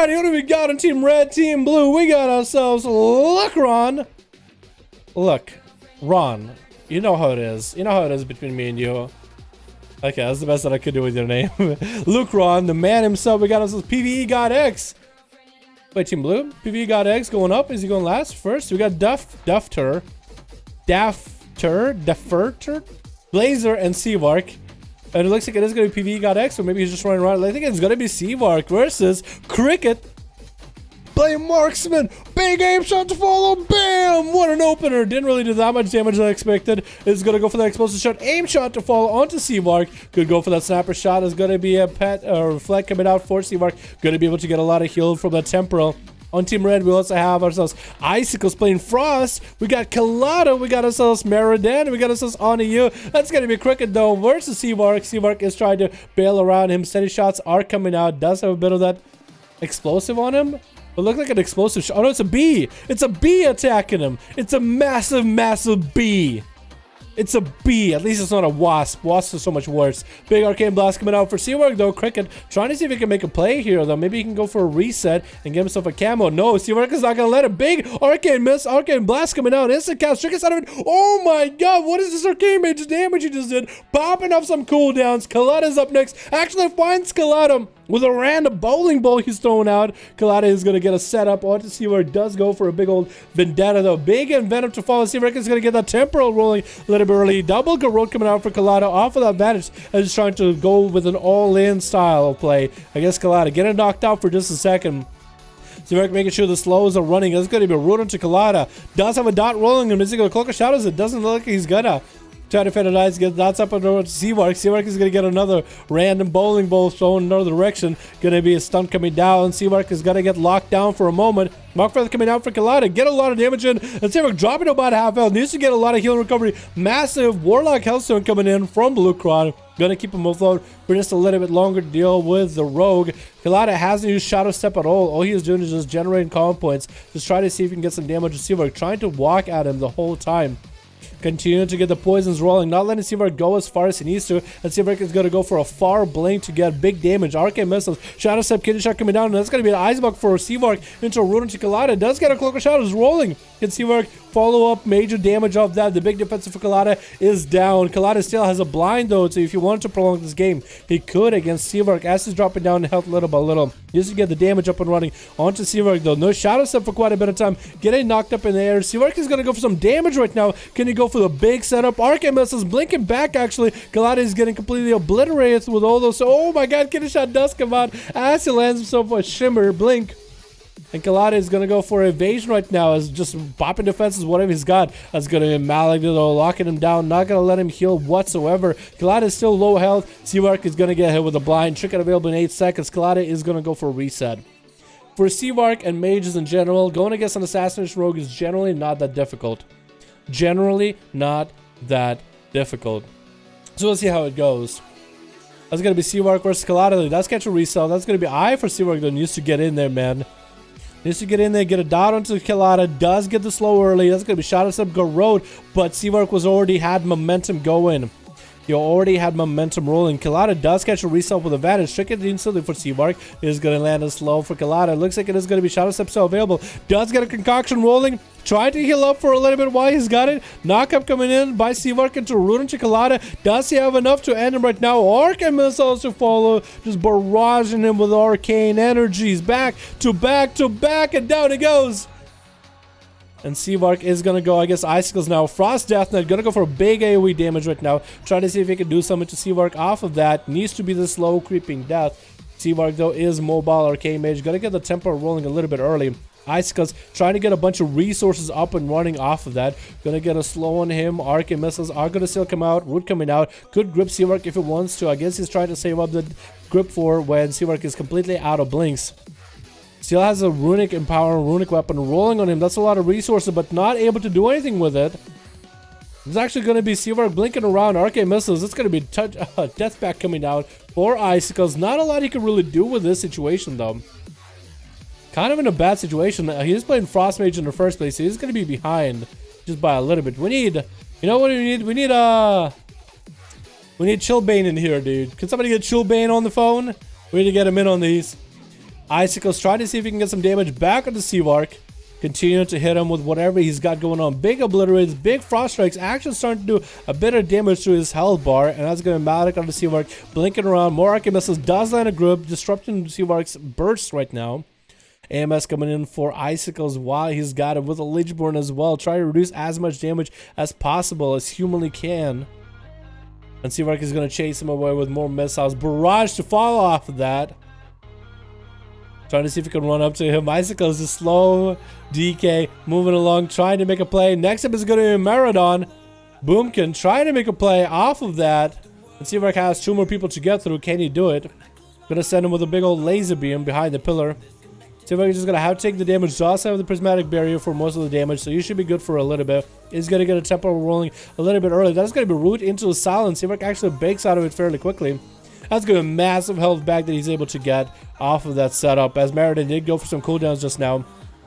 Alright, what do we got on Team Red, Team Blue? We got ourselves Ron. Look, Ron. You know how it is. You know how it is between me and you. Okay, that's the best that I could do with your name. Ron, the man himself. We got ourselves PvE God X. Wait, Team Blue? PvE God X going up? Is he going last? First, we got Dufter, Blazer, and Seavark. And it looks like it is going to be PvE God X, or maybe he's just running around. I think it's going to be Seavark versus Cricket. Play Marksman. Big aim shot to follow. Bam! What an opener. Didn't really do that much damage as I expected. It's going to go for that explosive shot. Aim shot to follow onto Seavark. Could go for that sniper shot. It's going to be a pet or reflect coming out for Seavark. Going to be able to get a lot of heal from that temporal. On Team Red, we also have ourselves Icicles playing Frost. We got Kalada. We got ourselves Meriden. We got ourselves Oniyu. That's going to be Cricket, though, versus Seavark. Seavark is trying to bail around him. Steady shots are coming out. Does have a bit of that explosive on him. It looked like an explosive shot. Oh, no, it's a bee. It's a bee attacking him. It's a massive, massive bee. It's a bee. At least it's not a wasp. Wasps are so much worse. Big arcane blast coming out for Seavark, though. Cricket trying to see if he can make a play here, though. Maybe he can go for a reset and get himself a camo. No, Seavark is not going to let it. Big arcane miss. Arcane blast coming out. Instant cast. Trick us out of it. Oh my god. What is this Arcane Mage damage he just did? Popping off some cooldowns. Kalada's up next. Actually finds Kalada with a random bowling ball he's throwing out. Kalada is going to get a setup onto Seavark. Does go for a big old vendetta, though. Big and venom to follow. Seavark is going to get that temporal rolling a little bit early. Double garrote coming out for Kalada off of that advantage. And just trying to go with an all-in style of play. I guess Kalada getting knocked out for just a second. Seavark making sure the slows are running. It's going to be a root into Kalada. Does have a dot rolling him. Is he going to cloak of shadows? It doesn't look like he's gonna. Try to finalize, get dots up and over to Seavark. Seavark is going to get another random bowling ball thrown in another direction. Going to be a stunt coming down. Seavark is going to get locked down for a moment. Mark Feather coming out for Kalada. Get a lot of damage in. And Seavark dropping about half health. Needs to get a lot of healing recovery. Massive Warlock Hellstone coming in from Dalaran. Going to keep him afloat for just a little bit longer to deal with the Rogue. Kalada hasn't used Shadow Step at all. All he is doing is just generating calm points. Just try to see if he can get some damage to Seavark. Trying to walk at him the whole time. Continue to get the poisons rolling, not letting Seavark go as far as he needs to. And Seavark is going to go for a far blink to get big damage. Arcane missiles, Shadow Step, Kidney Shot coming down, and that's going to be an Ice Buck for Seavark into a Rune into Kalada. Does get a Cloak of Shadows rolling. Can Seavark follow up major damage off that? The big defensive for Kalada is down. Kalada still has a blind, though, so if you wanted to prolong this game, he could against Seavark as he's dropping down in health little by little. Just to get the damage up and running onto Seavark, though. No Shadow Step for quite a bit of time. Getting knocked up in the air. Seavark is going to go for some damage right now. Can he go for the big setup? Arcane missiles blinking back, actually. Kalada is getting completely obliterated with all those. Oh my god, Kidney Shot does come out as he lands himself a Shimmer Blink. And Kalada is going to go for evasion right now, as just popping defenses, whatever he's got. That's going to be Malignant, though, locking him down. Not going to let him heal whatsoever. Kalada is still low health. Seavark is going to get hit with a blind. Trick out available in 8 seconds. Kalada is going to go for a reset. For Seavark and mages in general, going against an Assassination Rogue is generally not that difficult. Generally not that difficult. So let's see how it goes. That's going to be Seavark versus Kalada. That's catch a resell. That's going to be I for Seavark, though. Needs to get in there, man. Needs to get in there, get a dot onto Kalada. Does get the slow early. That's going to be Shadow Step Garrote. But Seavark was already had momentum going. He already had momentum rolling. Kalada does catch a reset with advantage. Trick it instantly for Seavark. It is going to land a slow for Kalada. It looks like it is going to be Shadow Step still available. Does get a concoction rolling. Trying to heal up for a little bit while he's got it. Knockup coming in by Seavark into Rune into Kalada. Does he have enough to end him right now? Arcane missiles to follow. Just barraging him with arcane energies. Back to back to back. And down he goes. And Seavark is going to go, I guess, Icicles now. Frost Death Knight going to go for a big AoE damage right now. Trying to see if he can do something to Seavark off of that. Needs to be the slow creeping death. Seavark, though, is mobile Arcane Mage. Going to get the tempo rolling a little bit early. Icicles trying to get a bunch of resources up and running off of that. Gonna get a slow on him. Arcane missiles are gonna still come out. Root coming out. Could grip Seavark if it wants to. I guess he's trying to save up the grip for when Seavark is completely out of blinks. Still has a runic empower, runic weapon rolling on him. That's a lot of resources, but not able to do anything with it. There's actually going to be Seavark blinking around. Arcane Missiles. It's going to be Death Pack coming out for Icicles. Not a lot he can really do with this situation, though. Kind of in a bad situation. He's playing Frost Mage in the first place, so he's going to be behind just by a little bit. We need... You know what we need? We need Chillbane in here, dude. Can somebody get Chillbane on the phone? We need to get him in on these. Icicles trying to see if he can get some damage back on the Seavark. Continue to hit him with whatever he's got going on. Big obliterates, big frost strikes, actually starting to do a bit of damage to his health bar, and that's going to Malik on the Seavark, blinking around. More Arcane Missiles does land a group, disrupting Seavark's burst right now. AMS coming in for Icicles while he's got him with a Lichborn as well, trying to reduce as much damage as possible as humanly can. And Seavark is going to chase him away with more missiles. Barrage to follow off of that. Trying to see if he can run up to him. Icicles is slow. DK moving along, trying to make a play. Next up is going to be Meriden. Boomkin trying to make a play off of that. And Seavark has 2 more people to get through. Can he do it? Gonna send him with a big old laser beam behind the pillar. Seavark is just gonna have to take the damage. Does have the prismatic barrier for most of the damage, so you should be good for a little bit. He's gonna get a tempo rolling a little bit early. That's gonna be root into the silence. Seavark actually bakes out of it fairly quickly. That's gonna be massive health back that he's able to get off of that setup, as Meriden did go for some cooldowns just now.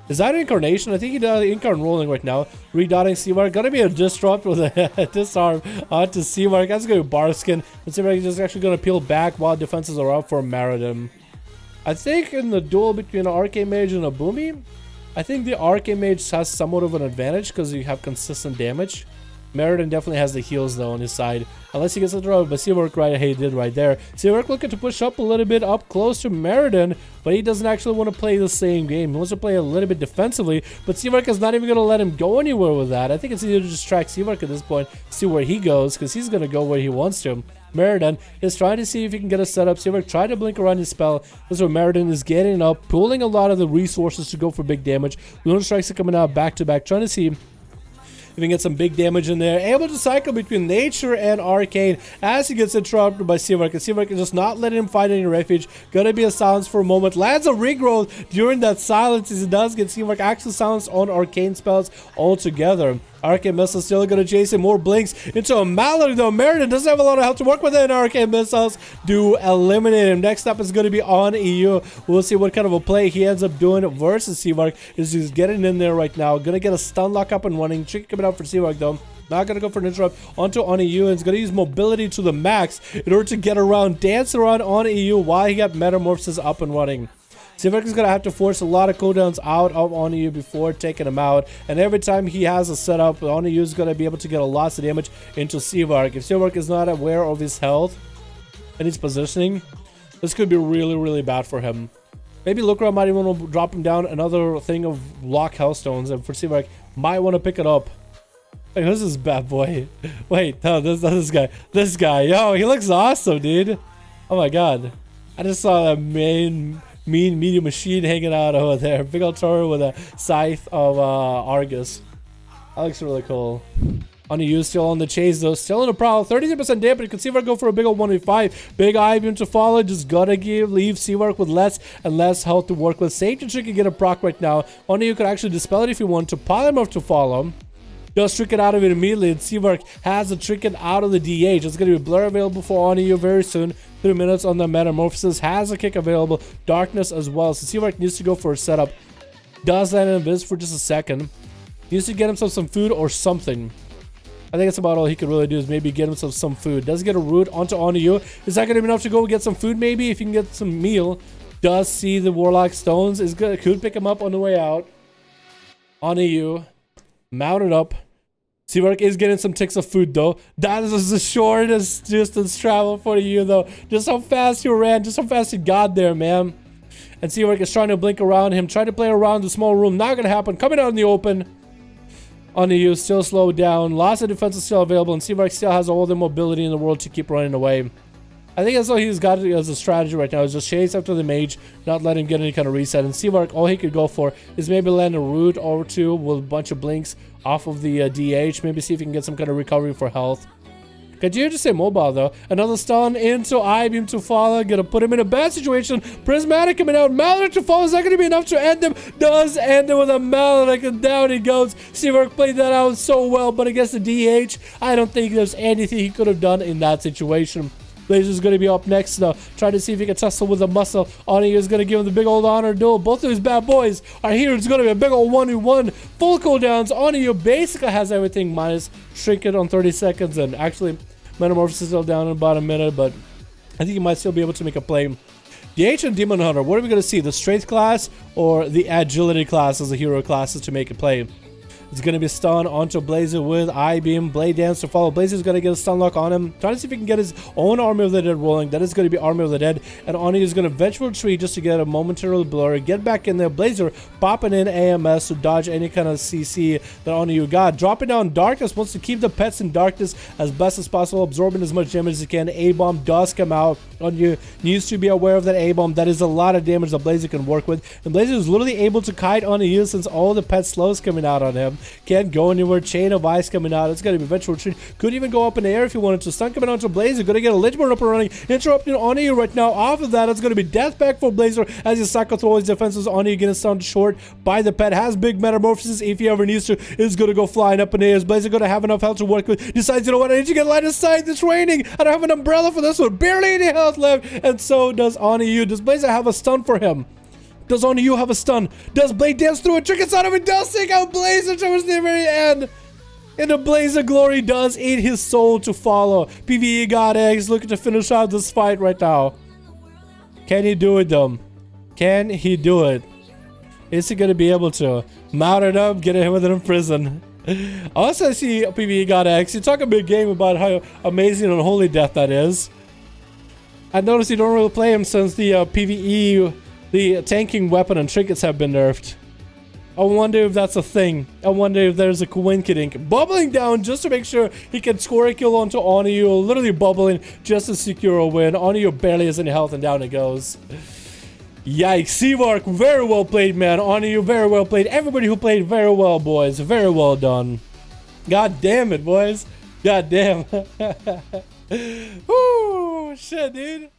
Is that Incarnation? I think he does Incarn rolling right now. Redotting Seavark. Gonna be a disrupt with a disarm onto Seavark. That's gonna be Barskin. And Seavark is just actually gonna peel back while defenses are up for Meriden. I think in the duel between an Arcane Mage and a Boomy, I think the Arcane Mage has somewhat of an advantage because you have consistent damage. Meriden definitely has the heals though on his side. Unless he gets a throw, but Seavark right he did right there. Seavark looking to push up a little bit up close to Meriden, but he doesn't actually want to play the same game. He wants to play a little bit defensively, but Seavark is not even going to let him go anywhere with that. I think it's easier to just track Seavark at this point, see where he goes, because he's going to go where he wants to. Meriden is trying to see if he can get a setup. Seavark tried to blink around his spell. This is where Meriden is getting up, pulling a lot of the resources to go for big damage. Lunar Strikes are coming out back to back, trying to see if we can get some big damage in there. Able to cycle between Nature and Arcane as he gets interrupted by Seavark. And Seavark is just not letting him find any refuge. Gonna be a silence for a moment. Lands a regrowth during that silence as it does get Seavark actually silenced on Arcane spells altogether. Arcane Missiles still gonna chase him. More blinks into a Mallory though. Meriden doesn't have a lot of health to work with it, and Arcane Missiles do eliminate him. Next up is gonna be on EU. We'll see what kind of a play he ends up doing versus Seavark. He's getting in there right now. Gonna get a stun lock up and running. Trick coming out for Seavark though. Not gonna go for an interrupt onto on EU, and it's gonna use mobility to the max in order to get around, dance around on EU while he got Metamorphosis up and running. Seavark is going to have to force a lot of cooldowns out of Oniyu before taking him out. And every time he has a setup, Oniyu is going to be able to get a lot of damage into Seavark. If Seavark is not aware of his health and his positioning, this could be really, really bad for him. Maybe Lucra might even want to drop him down another thing of lock Hellstones. And for Seavark, might want to pick it up. Wait, who's this bad boy? Wait, no, this guy. This guy. Yo, he looks awesome, dude. Oh my god. I just saw that mean medium machine hanging out over there. Big old Toro with a scythe of Argus. That looks really cool. Oniyu still on the chase though, still in a prowl. 32% damage. You can Seavark go for a big old 1v5. Big eye beam to follow. Just gotta leave Seavark with less and less health to work with. Safety Trick can get a proc right now. Oniyu could actually dispel it if you want to. Polymorph to follow. Just trick it out of it immediately, and Seavark has a trick out of the DH. It's going to be Blur available for Oniyu very soon. 3 minutes on the Metamorphosis. Has a kick available. Darkness as well. So Seavark needs to go for a setup. Does land in Invis for just a second. Needs to get himself some food or something. I think that's about all he could really do is maybe get himself some food. Does get a root onto Oniyu. Is that going to be enough to go get some food maybe? If you can get some meal. Does see the Warlock Stones. Is good. Could pick him up on the way out. Oniyu. Mounted up. Seavark is getting some ticks of food though. That is the shortest distance travel for you though. Just how fast you ran, just how fast you got there, man. And Seavark is trying to blink around him, trying to play around the small room. Not gonna happen. Coming out in the open. Oniyu still slowed down. Lots of defense is still available, and Seavark still has all the mobility in the world to keep running away. I think that's all he's got as a strategy right now is just chase after the mage, not let him get any kind of reset. And Seavark, all he could go for is maybe land a root or two with a bunch of blinks off of the DH. Maybe see if he can get some kind of recovery for health. Continue to stay mobile though. Another stun into I-beam to follow. Gonna put him in a bad situation. Prismatic coming out. Maledict to follow. Is that gonna be enough to end him? Does end him with a Maledict, and down he goes. Seawork played that out so well, but against the DH, I don't think there's anything he could have done in that situation. Blazer's going to be up next though. Trying to see if he can tussle with the muscle. Oni is going to give him the big old honor duel. Both of these bad boys are here. It's going to be a big old 1v1. Full cooldowns. Oni basically has everything minus shrink it on 30 seconds. And actually, Metamorphosis is still down in about a minute. But I think he might still be able to make a play. DH and Demon Hunter. What are we going to see? The Strength class or the Agility class as the hero classes to make a play? It's going to be stun onto Blazer with I-Beam. Blade Dance to follow. Blazer's going to get a stun lock on him. Trying to see if he can get his own Army of the Dead rolling. That is going to be Army of the Dead. And Oni is going to venture retreat just to get a momentary blur. Get back in there. Blazer popping in AMS to dodge any kind of CC that Oni you got. Dropping down Darkness. Wants to keep the pets in darkness as best as possible. Absorbing as much damage as he can. A-Bomb does come out. Oni needs to be aware of that A-Bomb. That is a lot of damage that Blazer can work with. And Blazer is literally able to kite Oni you since all the pet slows coming out on him. Can't go anywhere. Chain of Ice coming out. It's going to be Virtual Retreat. Could even go up in the air if you wanted to. Stun coming out to Blazer. Going to get a Ledgeborn up and running. Interrupting Oni right now. Off of that, it's going to be death back for Blazer as he cycle through all his defenses. Oni getting stunned short by the pet. Has big Metamorphosis if he ever needs to. Is going to go flying up in the air. Is Blazer going to have enough health to work with? Decides, you know what? I need to get line of sight. It's raining. I don't have an umbrella for this one. Barely any health left. And so does Oni. Does Blazer have a stun for him? Does Oni have a stun? Does Blade Dance through a trick inside of it? Does take out Blazer towards the very end. And the Blazer glory does eat his soul to follow. PvE God Eggs looking to finish out this fight right now. Can he do it though? Can he do it? Is he going to be able to? Mount it up, get him within prison. Also, I see PvE God Eggs. You talk a big game about how amazing and holy death that is. I noticed you don't really play him since the PvE, the tanking weapon and trinkets have been nerfed. I wonder if that's a thing. I wonder if there's a coincidence. Bubbling down just to make sure he can score a kill onto Onyu. Literally bubbling just to secure a win. Onyu barely has any health and down it goes. Yikes. Seawark, very well played, man. Onyu, very well played. Everybody who played very well, boys. Very well done. God damn it, boys. God damn. Woo, shit, dude.